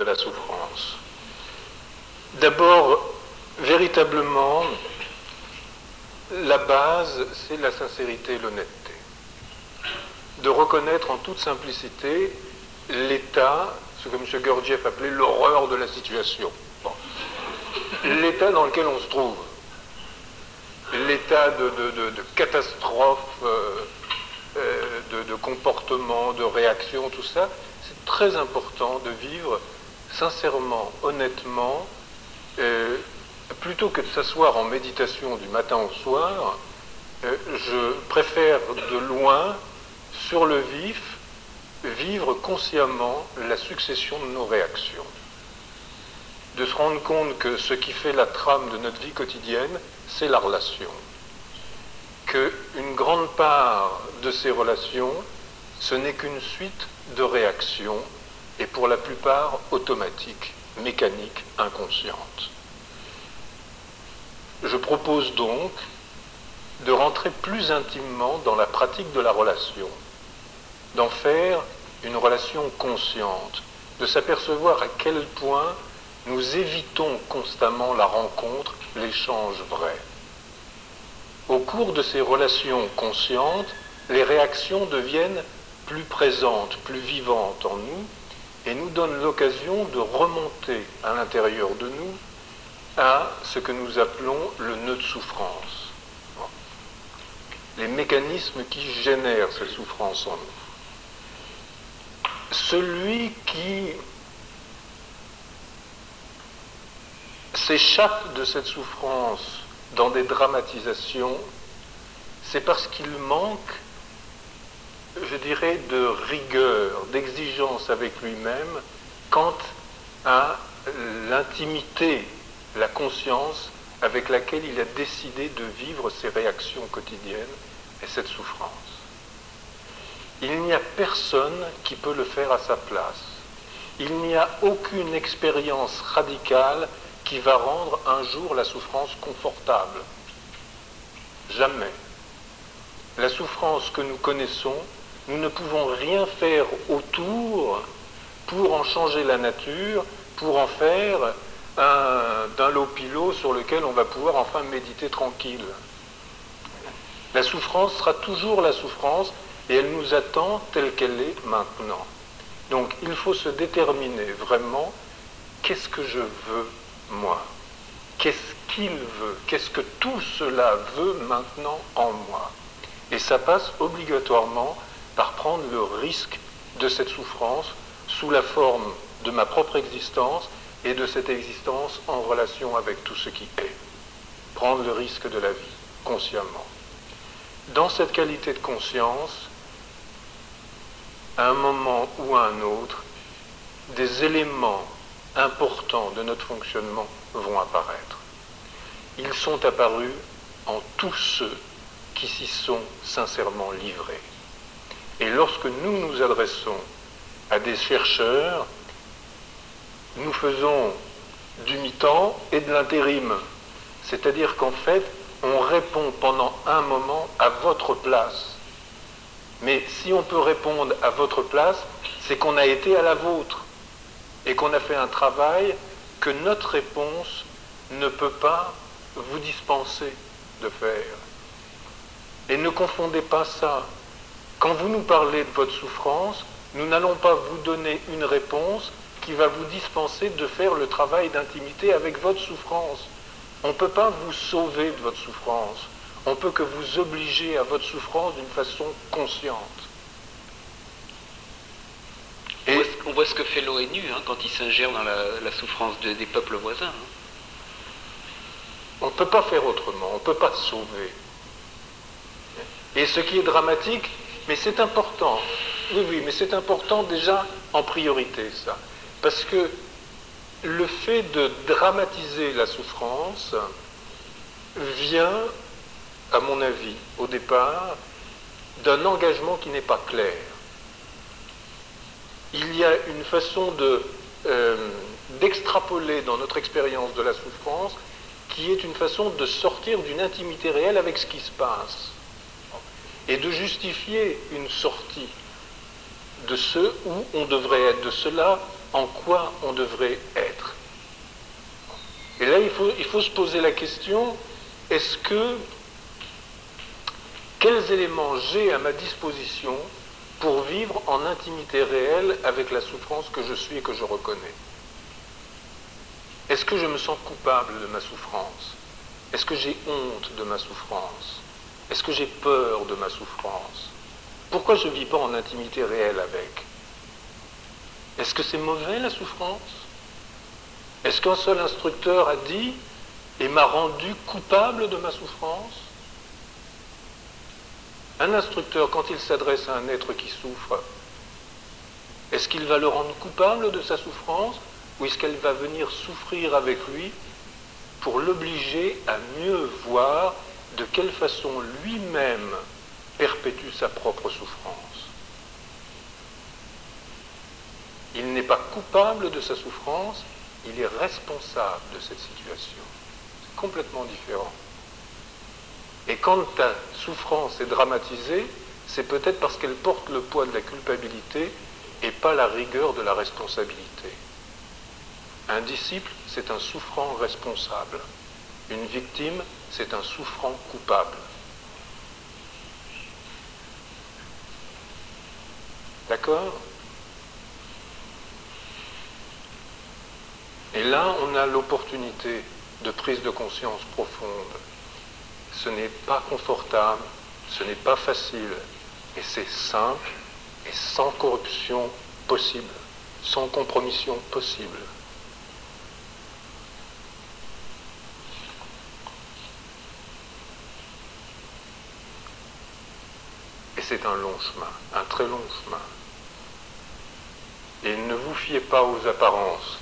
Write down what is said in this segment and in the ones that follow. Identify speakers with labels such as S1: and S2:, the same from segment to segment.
S1: de la souffrance. D'abord, véritablement, la base, c'est la sincérité et l'honnêteté. De reconnaître en toute simplicité l'état, ce que M. Gurdjieff appelait l'horreur de la situation. Bon. L'état dans lequel on se trouve. L'état de catastrophe, de comportement, de réaction, tout ça, c'est très important de vivre sincèrement, honnêtement, plutôt que de s'asseoir en méditation du matin au soir, je préfère de loin, sur le vif, vivre consciemment la succession de nos réactions. De se rendre compte que ce qui fait la trame de notre vie quotidienne, c'est la relation. Qu'une grande part de ces relations, ce n'est qu'une suite de réactions, et pour la plupart automatiques, mécaniques, inconscientes. Je propose donc de rentrer plus intimement dans la pratique de la relation, d'en faire une relation consciente, de s'apercevoir à quel point nous évitons constamment la rencontre, l'échange vrai. Au cours de ces relations conscientes, les réactions deviennent plus présentes, plus vivantes en nous, et nous donnent l'occasion de remonter à l'intérieur de nous à ce que nous appelons le nœud de souffrance. Les mécanismes qui génèrent cette souffrance en nous. Celui qui s'échappe de cette souffrance dans des dramatisations, c'est parce qu'il manque, je dirais, de rigueur, d'exigence avec lui-même quant à l'intimité, la conscience avec laquelle il a décidé de vivre ses réactions quotidiennes et cette souffrance. Il n'y a personne qui peut le faire à sa place. Il n'y a aucune expérience radicale qui va rendre un jour la souffrance confortable. Jamais. La souffrance que nous connaissons, nous ne pouvons rien faire autour pour en changer la nature, pour en faire d'un lot-pilot sur lequel on va pouvoir enfin méditer tranquille. La souffrance sera toujours la souffrance et elle nous attend telle qu'elle est maintenant. Donc il faut se déterminer vraiment qu'est-ce que je veux moi, qu'est-ce qu'il veut, qu'est-ce que tout cela veut maintenant en moi. Et ça passe obligatoirement par prendre le risque de cette souffrance sous la forme de ma propre existence et de cette existence en relation avec tout ce qui est. Prendre le risque de la vie, consciemment. Dans cette qualité de conscience, à un moment ou à un autre, des éléments importants de notre fonctionnement vont apparaître. Ils sont apparus en tous ceux qui s'y sont sincèrement livrés. Et lorsque nous nous adressons à des chercheurs, nous faisons du mi-temps et de l'intérim. C'est-à-dire qu'en fait, on répond pendant un moment à votre place. Mais si on peut répondre à votre place, c'est qu'on a été à la vôtre et qu'on a fait un travail que notre réponse ne peut pas vous dispenser de faire. Et ne confondez pas ça. Quand vous nous parlez de votre souffrance, nous n'allons pas vous donner une réponse qui va vous dispenser de faire le travail d'intimité avec votre souffrance. On ne peut pas vous sauver de votre souffrance. On peut que vous obliger à votre souffrance d'une façon consciente.
S2: Et on voit ce que fait l'ONU quand il s'ingère dans la souffrance des peuples voisins.
S1: On ne peut pas faire autrement, on ne peut pas sauver. Et ce qui est dramatique, mais c'est important, oui, mais c'est important déjà en priorité ça. Parce que le fait de dramatiser la souffrance vient, à mon avis, au départ, d'un engagement qui n'est pas clair. Il y a une façon d'extrapoler dans notre expérience de la souffrance qui est une façon de sortir d'une intimité réelle avec ce qui se passe et de justifier une sortie de ce où on devrait être, de cela en quoi on devrait être. Et là, il faut se poser la question, quels éléments j'ai à ma disposition pour vivre en intimité réelle avec la souffrance que je suis et que je reconnais? Est-ce que je me sens coupable de ma souffrance? Est-ce que j'ai honte de ma souffrance? Est-ce que j'ai peur de ma souffrance? Pourquoi je ne vis pas en intimité réelle avec? Est-ce que c'est mauvais la souffrance? Est-ce qu'un seul instructeur a dit et m'a rendu coupable de ma souffrance? Un instructeur, quand il s'adresse à un être qui souffre, est-ce qu'il va le rendre coupable de sa souffrance ou est-ce qu'elle va venir souffrir avec lui pour l'obliger à mieux voir de quelle façon lui-même perpétue sa propre souffrance? Il n'est pas coupable de sa souffrance, il est responsable de cette situation. C'est complètement différent. Et quand ta souffrance est dramatisée, c'est peut-être parce qu'elle porte le poids de la culpabilité et pas la rigueur de la responsabilité. Un disciple, c'est un souffrant responsable. Une victime, c'est un souffrant coupable. D'accord ? Et là, on a l'opportunité de prise de conscience profonde. Ce n'est pas confortable, ce n'est pas facile, et c'est simple et sans corruption possible, sans compromission possible. Et c'est un long chemin, un très long chemin. Et ne vous fiez pas aux apparences.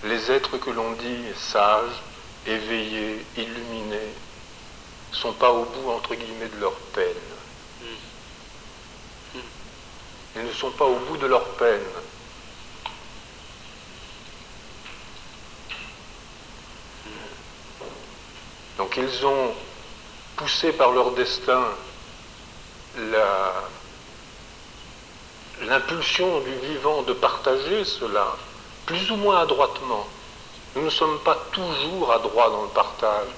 S1: Les êtres que l'on dit sages, éveillés, illuminés, ne sont pas au bout, entre guillemets, de leur peine. Ils ne sont pas au bout de leur peine. Donc ils ont poussé par leur destin l'impulsion du vivant de partager cela, plus ou moins adroitement. Nous ne sommes pas toujours adroits dans le partage.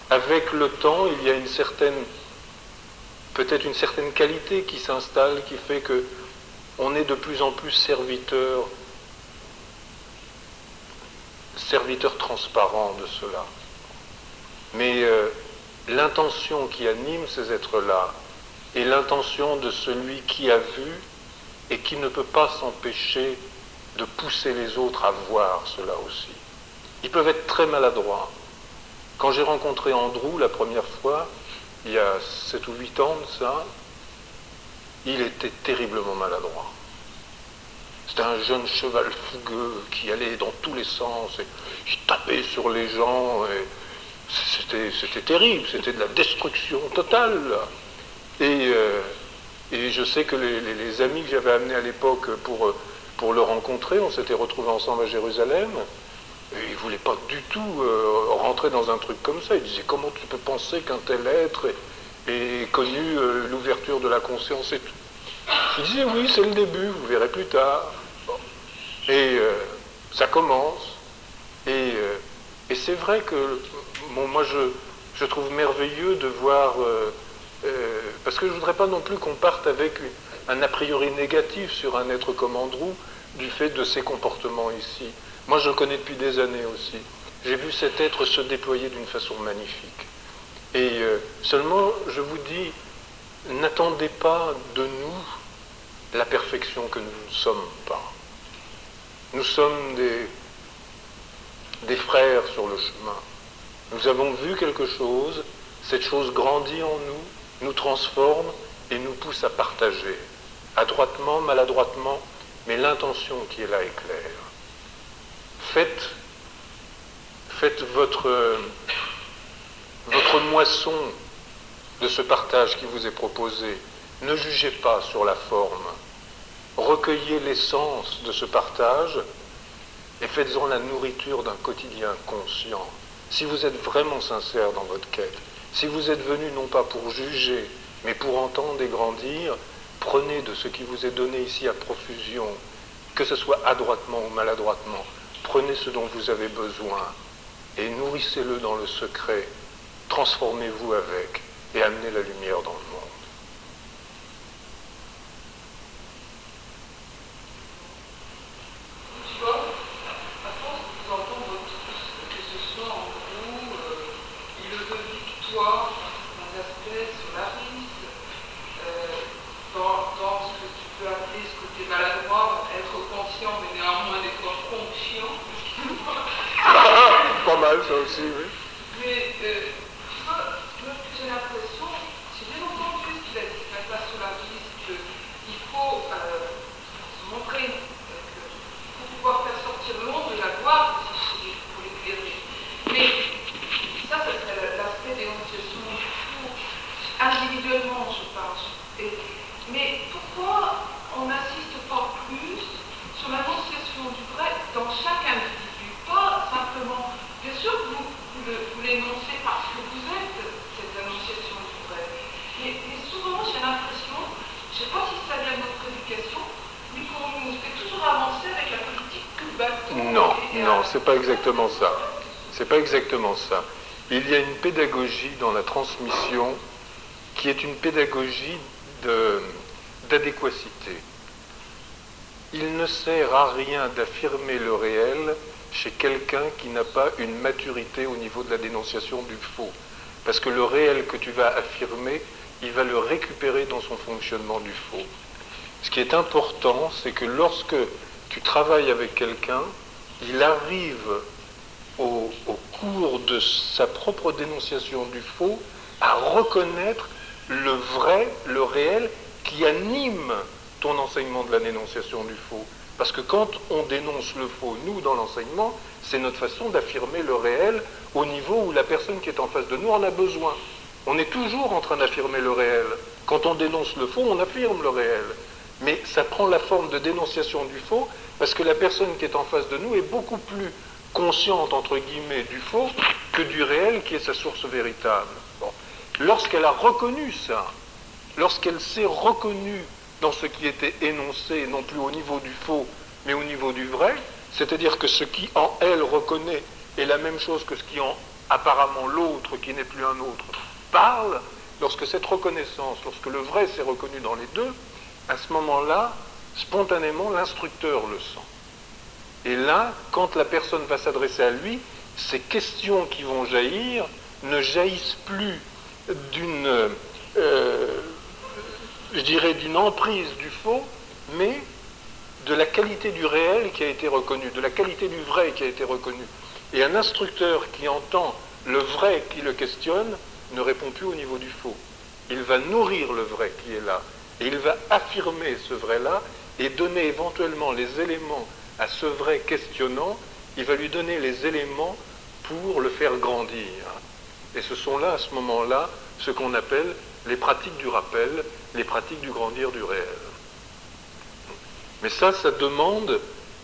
S1: Avec le temps, il y a peut-être une certaine qualité qui s'installe, qui fait que on est de plus en plus serviteurs transparents de cela. Mais l'intention qui anime ces êtres-là est l'intention de celui qui a vu et qui ne peut pas s'empêcher de pousser les autres à voir cela aussi. Ils peuvent être très maladroits. Quand j'ai rencontré Andrew la première fois, il y a 7 ou 8 ans de ça, il était terriblement maladroit. C'était un jeune cheval fougueux qui allait dans tous les sens et il tapait sur les gens. C'était terrible, c'était de la destruction totale. Et je sais que les amis que j'avais amenés à l'époque pour le rencontrer, on s'était retrouvés ensemble à Jérusalem. Et ils ne voulaient pas du tout rentrer dans un truc comme ça. Ils disaient, comment tu peux penser qu'un tel être ait connu l'ouverture de la conscience et tout. Je disais, oui, c'est le début, vous verrez plus tard. Bon. Et ça commence. Et c'est vrai que moi, je trouve merveilleux de voir... parce que je ne voudrais pas non plus qu'on parte avec un a priori négatif sur un être comme Andrew du fait de ses comportements ici. Moi, je le connais depuis des années aussi. J'ai vu cet être se déployer d'une façon magnifique. Et seulement, je vous dis, n'attendez pas de nous la perfection que nous ne sommes pas. Nous sommes des frères sur le chemin. Nous avons vu quelque chose, cette chose grandit en nous, nous transforme et nous pousse à partager. Adroitement, maladroitement, mais l'intention qui est là est claire. Faites votre moisson de ce partage qui vous est proposé. Ne jugez pas sur la forme. Recueillez l'essence de ce partage et faites-en la nourriture d'un quotidien conscient. Si vous êtes vraiment sincère dans votre quête, si vous êtes venu non pas pour juger, mais pour entendre et grandir, prenez de ce qui vous est donné ici à profusion que ce soit adroitement ou maladroitement. Prenez ce dont vous avez besoin et nourrissez-le dans le secret. Transformez-vous avec et amenez la lumière dans le monde. Pas mal ça aussi, oui.
S3: Mais j'ai l'impression, j'ai bien entendu ce qu'il a dit, même pas solariste, qu'il faut se montrer, pour pouvoir faire sortir l'ombre et la gloire, pour l'éclairer. Mais ça serait l'aspect d'énonciation du fou, individuellement, je pense. Mais pourquoi on n'insiste pas plus sur l'annonciation du vrai dans chaque individu, pas simplement. Bien sûr, vous l'énoncez parce que vous êtes cette annonciation du vrai. Mais souvent, j'ai l'impression, je ne sais pas si ça vient de notre éducation, mais qu'on nous fait toujours avancer avec la politique tout bâton.
S1: Non, c'est pas exactement ça. C'est pas exactement ça. Il y a une pédagogie dans la transmission qui est une pédagogie d'adéquacité. Il ne sert à rien d'affirmer le réel chez quelqu'un qui n'a pas une maturité au niveau de la dénonciation du faux. Parce que le réel que tu vas affirmer, il va le récupérer dans son fonctionnement du faux. Ce qui est important, c'est que lorsque tu travailles avec quelqu'un, il arrive au cours de sa propre dénonciation du faux à reconnaître le vrai, le réel qui anime ton enseignement de la dénonciation du faux. Parce que quand on dénonce le faux, nous, dans l'enseignement, c'est notre façon d'affirmer le réel au niveau où la personne qui est en face de nous en a besoin. On est toujours en train d'affirmer le réel. Quand on dénonce le faux, on affirme le réel. Mais ça prend la forme de dénonciation du faux parce que la personne qui est en face de nous est beaucoup plus consciente, entre guillemets, du faux que du réel qui est sa source véritable. Bon. Lorsqu'elle a reconnu ça, lorsqu'elle s'est reconnue dans ce qui était énoncé, non plus au niveau du faux, mais au niveau du vrai, c'est-à-dire que ce qui en elle reconnaît est la même chose que ce qui en apparemment l'autre, qui n'est plus un autre, parle, lorsque cette reconnaissance, lorsque le vrai s'est reconnu dans les deux, à ce moment-là, spontanément, l'instructeur le sent. Et là, quand la personne va s'adresser à lui, ces questions qui vont jaillir ne jaillissent plus d'une d'une emprise du faux, mais de la qualité du réel qui a été reconnu, de la qualité du vrai qui a été reconnu. Et un instructeur qui entend le vrai qui le questionne ne répond plus au niveau du faux. Il va nourrir le vrai qui est là, et il va affirmer ce vrai-là et donner éventuellement les éléments à ce vrai questionnant, il va lui donner les éléments pour le faire grandir. Et ce sont là, à ce moment-là, ce qu'on appelle les pratiques du rappel, les pratiques du grandir du réel. Mais ça demande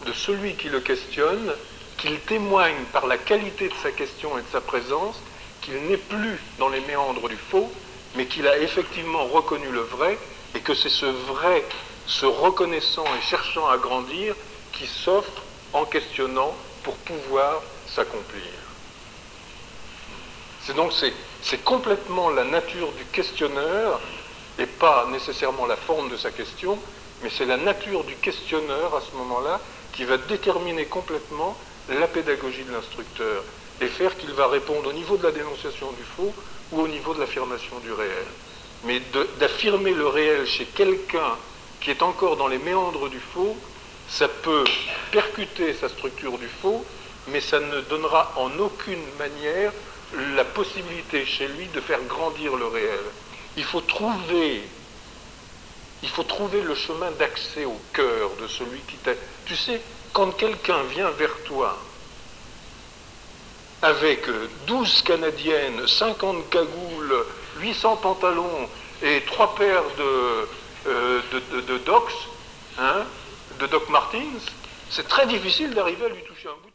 S1: de celui qui le questionne qu'il témoigne par la qualité de sa question et de sa présence qu'il n'est plus dans les méandres du faux, mais qu'il a effectivement reconnu le vrai, et que c'est ce vrai, se reconnaissant et cherchant à grandir, qui s'offre en questionnant pour pouvoir s'accomplir. C'est complètement la nature du questionneur, et pas nécessairement la forme de sa question, mais c'est la nature du questionneur à ce moment-là qui va déterminer complètement la pédagogie de l'instructeur et faire qu'il va répondre au niveau de la dénonciation du faux ou au niveau de l'affirmation du réel. Mais d'affirmer le réel chez quelqu'un qui est encore dans les méandres du faux, ça peut percuter sa structure du faux, mais ça ne donnera en aucune manière la possibilité chez lui de faire grandir le réel. Il faut trouver le chemin d'accès au cœur de celui qui t'a... Tu sais, quand quelqu'un vient vers toi avec 12 canadiennes, 50 cagoules, 800 pantalons et 3 paires de Docs, de Doc Martens, c'est très difficile d'arriver à lui toucher un bout.